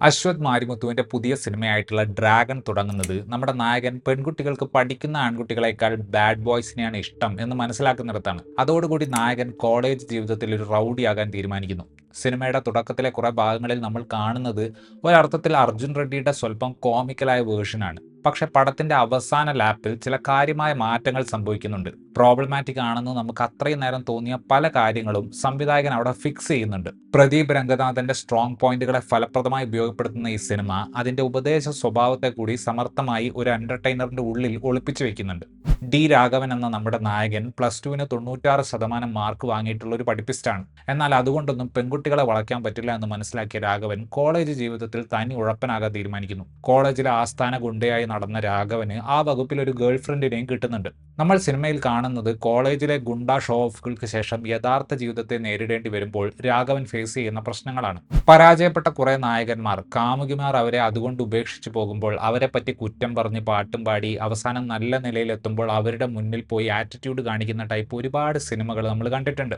അശ്വത് മാരിമുത്തുവിന്റെ പുതിയ സിനിമയായിട്ടുള്ള ഡ്രാഗൺ തുടങ്ങുന്നത് നമ്മുടെ നായകൻ പെൺകുട്ടികൾക്ക് പഠിക്കുന്ന ആൺകുട്ടികളെക്കാൾ ബാഡ് ബോയ്സിനെയാണ് ഇഷ്ടം എന്ന് മനസ്സിലാക്കുന്നിടത്താണ്. അതോടുകൂടി നായകൻ കോളേജ് ജീവിതത്തിൽ ഒരു റൗഡിയാകാൻ തീരുമാനിക്കുന്നു. സിനിമയുടെ തുടക്കത്തിലെ കുറെ ഭാഗങ്ങളിൽ നമ്മൾ കാണുന്നത് ഒരർത്ഥത്തിൽ അർജുൻ റെഡ്ഡിയുടെ സ്വല്പം കോമിക്കലായ വേർഷനാണ്. പക്ഷെ പടത്തിന്റെ അവസാന ലാപ്പിൽ ചില കാര്യമായ മാറ്റങ്ങൾ സംഭവിക്കുന്നുണ്ട്. പ്രോബ്ലമാറ്റിക് ആണെന്ന് നമുക്ക് അത്രയും നേരം തോന്നിയ പല കാര്യങ്ങളും സംവിധായകൻ അവിടെ ഫിക്സ് ചെയ്യുന്നുണ്ട്. പ്രദീപ് രംഗനാഥന്റെ സ്ട്രോങ് പോയിന്റുകളെ ഫലപ്രദമായി ഉപയോഗപ്പെടുത്തുന്ന ഈ സിനിമ അതിന്റെ ഉപദേശ സ്വഭാവത്തെ കൂടി സമർത്ഥമായി ഒരു എന്റർടൈനറിന്റെ ഉള്ളിൽ ഒളിപ്പിച്ചു വെക്കുന്നുണ്ട്. ഡി രാഘവൻ എന്ന നമ്മുടെ നായകൻ +2-ന് 96% മാർക്ക് വാങ്ങിയിട്ടുള്ള ഒരു പഠിപ്പിസ്റ്റാണ്. എന്നാൽ അതുകൊണ്ടൊന്നും പെൺകുട്ടികളെ വളയ്ക്കാൻ പറ്റില്ല എന്ന് മനസ്സിലാക്കിയ രാഘവൻ കോളേജ് ജീവിതത്തിൽ തനി ഉഴപ്പനാകാൻ തീരുമാനിക്കുന്നു. കോളേജിലെ ആസ്ഥാന ഗുണ്ടയായി നടന്ന രാഘവന് ആ വകുപ്പിൽ ഒരു ഗേൾ ഫ്രണ്ടിനെയും കിട്ടുന്നുണ്ട്. നമ്മൾ സിനിമയിൽ കാണുന്നത് കോളേജിലെ ഗുണ്ട ഷോ ഓഫുകൾക്ക് ശേഷം യഥാർത്ഥ ജീവിതത്തെ നേരിടേണ്ടി വരുമ്പോൾ രാഘവൻ ഫേസ് ചെയ്യുന്ന പ്രശ്നങ്ങളാണ്. പരാജയപ്പെട്ട കുറെ നായകന്മാർ കാമുകിമാർ അവരെ അതുകൊണ്ട് ഉപേക്ഷിച്ചു പോകുമ്പോൾ അവരെ പറ്റി കുറ്റം പറഞ്ഞ് പാട്ടും പാടി അവസാനം നല്ല നിലയിലെത്തുമ്പോൾ അവരുടെ മുന്നിൽ പോയി ആറ്റിറ്റ്യൂഡ് കാണിക്കുന്ന ടൈപ്പ് ഒരുപാട് സിനിമകൾ നമ്മൾ കണ്ടിട്ടുണ്ട്.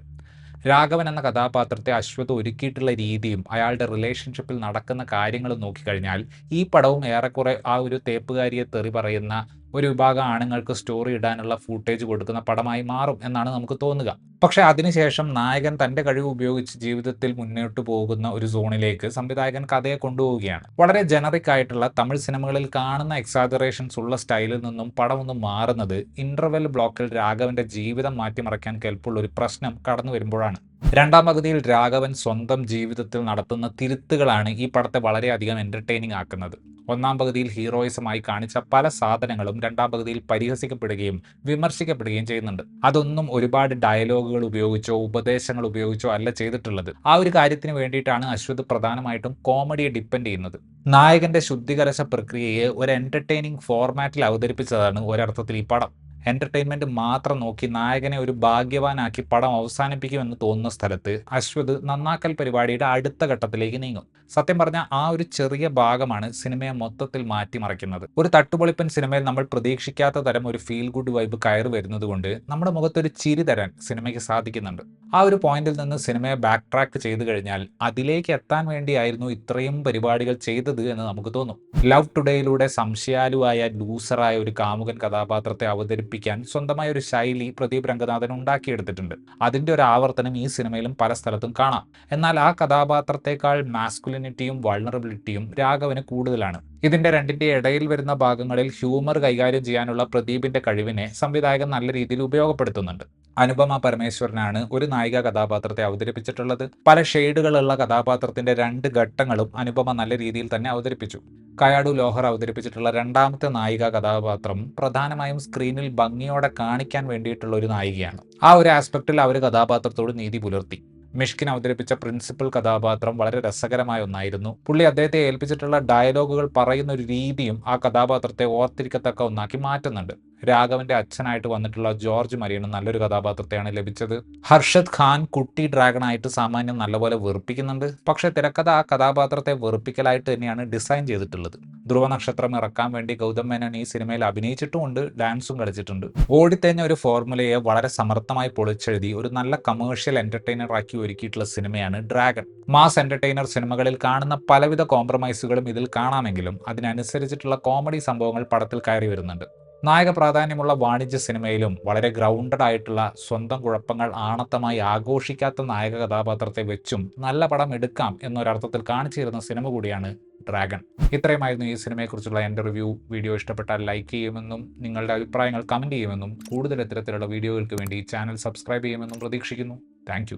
രാഘവൻ എന്ന കഥാപാത്രത്തെ അശ്വത് ഒരുക്കിയിട്ടുള്ള രീതിയും അയാളുടെ റിലേഷൻഷിപ്പിൽ നടക്കുന്ന കാര്യങ്ങളും നോക്കിക്കഴിഞ്ഞാൽ ഈ പടവും ഏറെക്കുറെ ആ ഒരു തേപ്പുകാരിയെ തെറി പറയുന്ന ഒരു വിഭാഗം ആണുങ്ങൾക്ക് സ്റ്റോറി ഇടാനുള്ള ഫൂട്ടേജ് കൊടുക്കുന്ന പടമായി മാറും എന്നാണ് നമുക്ക് തോന്നുക. പക്ഷെ അതിനുശേഷം നായകൻ തന്റെ കഴിവ് ഉപയോഗിച്ച് ജീവിതത്തിൽ മുന്നോട്ട് പോകുന്ന ഒരു സോണിലേക്ക് സംവിധായകൻ കഥയെ കൊണ്ടുപോവുകയാണ്. വളരെ ജനറിക് ആയിട്ടുള്ള തമിഴ് സിനിമകളിൽ കാണുന്ന എക്സാജറേഷൻസ് ഉള്ള സ്റ്റൈലിൽ നിന്നും പടം ഒന്ന് മാറുന്നത് ഇന്റർവെൽ ബ്ലോക്കിൽ രാഘവന്റെ ജീവിതം മാറ്റിമറിക്കാൻ കെൽപ്പുള്ള ഒരു പ്രശ്നം കടന്നു വരുമ്പോഴാണ്. രണ്ടാം പകുതിയിൽ രാഘവൻ സ്വന്തം ജീവിതത്തിൽ നടത്തുന്ന തിരുത്തുകളാണ് ഈ പടത്തെ വളരെയധികം എന്റർടൈനിങ് ആക്കുന്നത്. ഒന്നാം പകുതിയിൽ ഹീറോയിസമായി കാണിച്ച പല സാധനങ്ങളും രണ്ടാം പകുതിയിൽ പരിഹസിക്കപ്പെടുകയും വിമർശിക്കപ്പെടുകയും ചെയ്യുന്നുണ്ട്. അതൊന്നും ഒരുപാട് ഡയലോഗുകൾ ഉപയോഗിച്ചോ ഉപദേശങ്ങൾ ഉപയോഗിച്ചോ അല്ല ചെയ്തിട്ടുള്ളത്. ആ ഒരു കാര്യത്തിന് വേണ്ടിയിട്ടാണ് അശ്വത് പ്രധാനമായിട്ടും കോമഡിയെ ഡിപ്പെൻഡ് ചെയ്യുന്നത്. നായകന്റെ ശുദ്ധീകരണ പ്രക്രിയയെ ഒരു എന്റർടൈനിങ് ഫോർമാറ്റിൽ അവതരിപ്പിച്ചതാണ് ഒരർത്ഥത്തിൽ ഈ പടം. എന്റർടൈൻമെന്റ് മാത്രം നോക്കി നായകനെ ഒരു ഭാഗ്യവാനാക്കി പടം അവസാനിപ്പിക്കുമെന്ന് തോന്നുന്ന സ്ഥലത്ത് അശ്വത് നന്നാക്കൽ പരിപാടിയുടെ അടുത്ത ഘട്ടത്തിലേക്ക് നീങ്ങും. സത്യം പറഞ്ഞാൽ ആ ഒരു ചെറിയ ഭാഗമാണ് സിനിമയെ മൊത്തത്തിൽ മാറ്റിമറിക്കുന്നത്. ഒരു തട്ടുപൊളിപ്പൻ സിനിമയിൽ നമ്മൾ പ്രതീക്ഷിക്കാത്ത തരം ഒരു ഫീൽ ഗുഡ് വൈബ് കയറി വരുന്നത് കൊണ്ട് നമ്മുടെ മുഖത്തൊരു ചിരി തരാൻ സിനിമയ്ക്ക് സാധിക്കുന്നുണ്ട്. ആ ഒരു പോയിന്റിൽ നിന്ന് സിനിമയെ ബാക്ക് ട്രാക്ക് ചെയ്തു കഴിഞ്ഞാൽ അതിലേക്ക് എത്താൻ വേണ്ടിയായിരുന്നു ഇത്രയും പരിപാടികൾ ചെയ്തത് എന്ന് നമുക്ക് തോന്നും. ലവ് ടുഡേയിലൂടെ സംശയാലുവായ ലൂസറായ ഒരു കാമുകൻ കഥാപാത്രത്തെ അവതരിപ്പിക്കാൻ സ്വന്തമായ ഒരു ശൈലി പ്രദീപ് രംഗനാഥൻ ഉണ്ടാക്കിയെടുത്തിട്ടുണ്ട്. അതിന്റെ ഒരു ആവർത്തനം ഈ സിനിമയിലും പല സ്ഥലത്തും കാണാം. എന്നാൽ ആ കഥാപാത്രത്തെക്കാൾ മാസ്കുലിനിറ്റിയും വൾണറബിലിറ്റിയും രാഘവന് കൂടുതലാണ്. ഇതിന്റെ രണ്ടിന്റെ ഇടയിൽ വരുന്ന ഭാഗങ്ങളിൽ ഹ്യൂമർ കൈകാര്യം ചെയ്യാനുള്ള പ്രദീപിന്റെ കഴിവിനെ സംവിധായകൻ നല്ല രീതിയിൽ ഉപയോഗപ്പെടുത്തുന്നുണ്ട്. അനുപമ പരമേശ്വരനാണ് ഒരു നായിക കഥാപാത്രത്തെ അവതരിപ്പിച്ചിട്ടുള്ളത്. പല ഷെയ്ഡുകളുള്ള കഥാപാത്രത്തിന്റെ 2 ഘട്ടങ്ങളും അനുപമ നല്ല രീതിയിൽ തന്നെ അവതരിപ്പിച്ചു. കയാടു ലോഹർ അവതരിപ്പിച്ചിട്ടുള്ള രണ്ടാമത്തെ നായിക കഥാപാത്രം പ്രധാനമായും സ്ക്രീനിൽ ഭംഗിയോടെ കാണിക്കാൻ വേണ്ടിയിട്ടുള്ള ഒരു നായികയാണ്. ആ ഒരു ആസ്പെക്റ്റിൽ അവർ കഥാപാത്രത്തോട് നീതി പുലർത്തി. മിഷ്കിൻ അവതരിപ്പിച്ച പ്രിൻസിപ്പൽ കഥാപാത്രം വളരെ രസകരമായ ഒന്നായിരുന്നു. പുള്ളി അദ്ദേഹത്തെ ഏൽപ്പിച്ചിട്ടുള്ള ഡയലോഗുകൾ പറയുന്ന ഒരു രീതിയും ആ കഥാപാത്രത്തെ ഓർത്തിരിക്കത്തക്ക ഒന്നാക്കി മാറ്റുന്നുണ്ട്. രാഘവന്റെ അച്ഛനായിട്ട് വന്നിട്ടുള്ള ജോർജ് മരിയനും നല്ലൊരു കഥാപാത്രത്തെയാണ് ലഭിച്ചത്. ഹർഷദ് ഖാൻ കുട്ടി ഡ്രാഗണായിട്ട് സാമാന്യം നല്ലപോലെ വെറുപ്പിക്കുന്നുണ്ട്. പക്ഷെ തിരക്കഥ ആ കഥാപാത്രത്തെ വെറുപ്പിക്കലായിട്ട് തന്നെയാണ് ഡിസൈൻ ചെയ്തിട്ടുള്ളത്. ധ്രുവ നക്ഷത്രം ഇറക്കാൻ വേണ്ടി ഗൗതം മേനോൻ ഈ സിനിമയിൽ അഭിനയിച്ചിട്ടുമുണ്ട്, ഡാൻസും കളിച്ചിട്ടുണ്ട്. ഓടിത്തേഞ്ഞ ഒരു ഫോർമുലയെ വളരെ സമർത്ഥമായി പൊളിച്ചെഴുതി ഒരു നല്ല കമേഴ്ഷ്യൽ എന്റർടൈനർ ആക്കി ഒരുക്കിയിട്ടുള്ള സിനിമയാണ് ഡ്രാഗൺ. മാസ് എന്റർടൈനർ സിനിമകളിൽ കാണുന്ന പലവിധ കോംപ്രമൈസുകളും ഇതിൽ കാണാമെങ്കിലും അതിനനുസരിച്ചിട്ടുള്ള കോമഡി സംഭവങ്ങൾ പടത്തിൽ കയറി വരുന്നുണ്ട്. നായക പ്രാധാന്യമുള്ള വാണിജ്യ സിനിമയിലും വളരെ ഗ്രൗണ്ടഡ് ആയിട്ടുള്ള സ്വന്തം കുഴപ്പങ്ങൾ ആണത്തമായി ആഘോഷിക്കാത്ത നായക കഥാപാത്രത്തെ വെച്ചും നല്ല പടം എടുക്കാം എന്നൊരർത്ഥത്തിൽ കാണിച്ചിരുന്ന സിനിമ കൂടിയാണ് ഡ്രാഗൺ. ഇത്രയുമായിരുന്നു ഈ സിനിമയെക്കുറിച്ചുള്ള എൻ്റെ റിവ്യൂ. വീഡിയോ ഇഷ്ടപ്പെട്ടാൽ ലൈക്ക് ചെയ്യുമെന്നും നിങ്ങളുടെ അഭിപ്രായങ്ങൾ കമൻറ്റ് ചെയ്യുമെന്നും കൂടുതൽ ഇത്തരത്തിലുള്ള വീഡിയോകൾക്ക് വേണ്ടി ചാനൽ സബ്സ്ക്രൈബ് ചെയ്യുമെന്നും പ്രതീക്ഷിക്കുന്നു. താങ്ക്